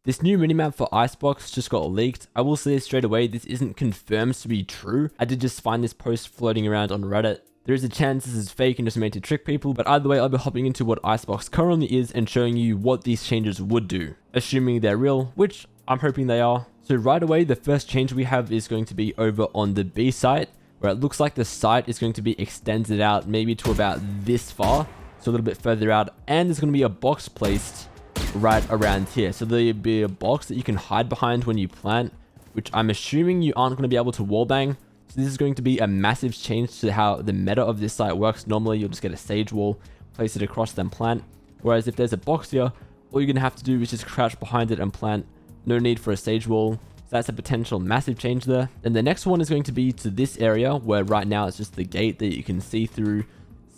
This new minimap for Icebox just got leaked. I will say straight away, this isn't confirmed to be true. I did just find this post floating around on Reddit. There is a chance this is fake and just made to trick people, but either way, I'll be hopping into what Icebox currently is and showing you what these changes would do, assuming they're real, which I'm hoping they are. So right away, the first change we have is going to be over on the B site, where it looks like the site is going to be extended out maybe to about this far, so a little bit further out, and there's going to be a box placed right around here. So there'll be a box that you can hide behind when you plant, which I'm assuming you aren't going to be able to wallbang. So this is going to be a massive change to how the meta of this site works. Normally you'll just get a sage wall, place it across, then plant. Whereas if there's a box here, all you're going to have to do is just crouch behind it and plant. No need for a sage wall. So that's a potential massive change there. And the next one is going to be to this area where right now it's just the gate that you can see through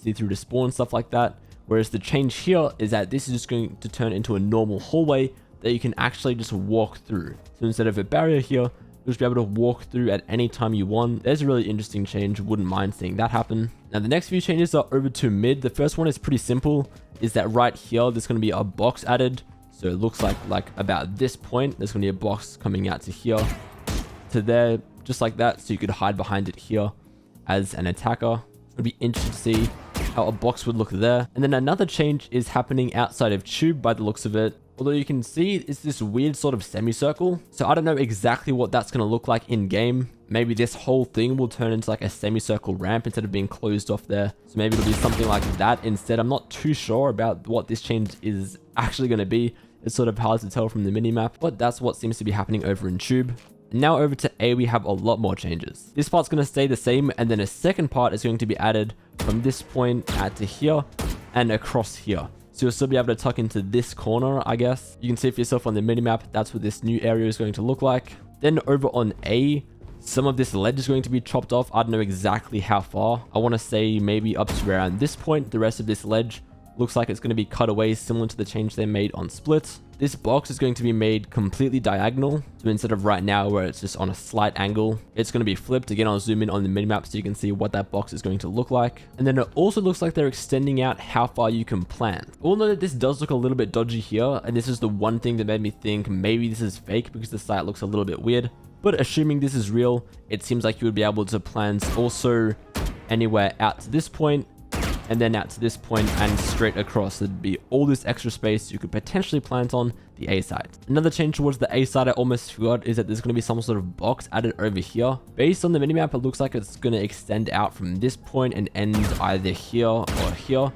the spawn, stuff like that. Whereas the change here is that this is just going to turn into a normal hallway that you can actually just walk through. So instead of a barrier here, you'll just be able to walk through at any time you want. There's a really interesting change. Wouldn't mind seeing that happen. Now the next few changes are over to mid. The first one is pretty simple, is that right here there's going to be a box added. So it looks like about this point, there's going to be a box coming out to here, to there, just like that. So you could hide behind it here as an attacker. It would be interesting to see how a box would look there. And then another change is happening outside of tube by the looks of it. Although you can see it's this weird sort of semicircle. So I don't know exactly what that's going to look like in game. Maybe this whole thing will turn into like a semicircle ramp instead of being closed off there. So maybe it'll be something like that instead. I'm not too sure about what this change is actually going to be. It's sort of hard to tell from the minimap, but that's what seems to be happening over in tube. Now over to A, we have a lot more changes. This part's going to stay the same, and then a second part is going to be added from this point out to here and across here. So you'll still be able to tuck into this corner, I guess. You can see for yourself on the minimap, that's what this new area is going to look like. Then over on A, some of this ledge is going to be chopped off. I don't know exactly how far. I want to say maybe up to around this point. The rest of this ledge looks like it's going to be cut away, similar to the change they made on Split. This box is going to be made completely diagonal. So instead of right now where it's just on a slight angle, it's going to be flipped. Again, I'll zoom in on the minimap so you can see what that box is going to look like. And then it also looks like they're extending out how far you can plant. Although this does look a little bit dodgy here, and this is the one thing that made me think maybe this is fake because the site looks a little bit weird. But assuming this is real, it seems like you would be able to plant also anywhere out to this point, and then out to this point and straight across. There'd be all this extra space you could potentially plant on the A side. Another change towards the A side I almost forgot is that there's going to be some sort of box added over here. Based on the minimap, it looks like it's going to extend out from this point and end either here or here,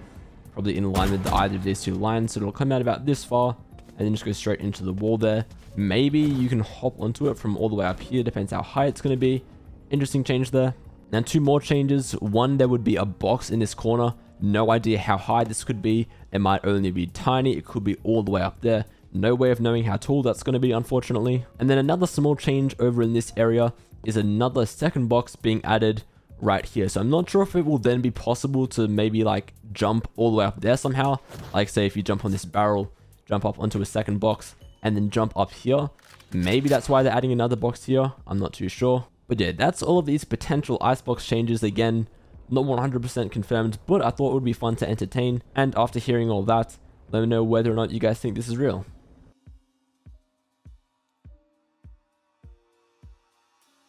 probably in line with either of these two lines. So it'll come out about this far and then just go straight into the wall there. Maybe you can hop onto it from all the way up here, depends how high it's going to be. Interesting change there. Now two more changes. One, there would be a box in this corner. No idea how high this could be. It might only be tiny. It could be all the way up there. No way of knowing how tall that's going to be, unfortunately. And then another small change over in this area is another second box being added right here. So I'm not sure if it will then be possible to maybe like jump all the way up there somehow. Like say if you jump on this barrel, jump up onto a second box and then jump up here. Maybe that's why they're adding another box here. I'm not too sure. But yeah, that's all of these potential Icebox changes. Again, not 100% confirmed, but I thought it would be fun to entertain. And after hearing all that, let me know whether or not you guys think this is real.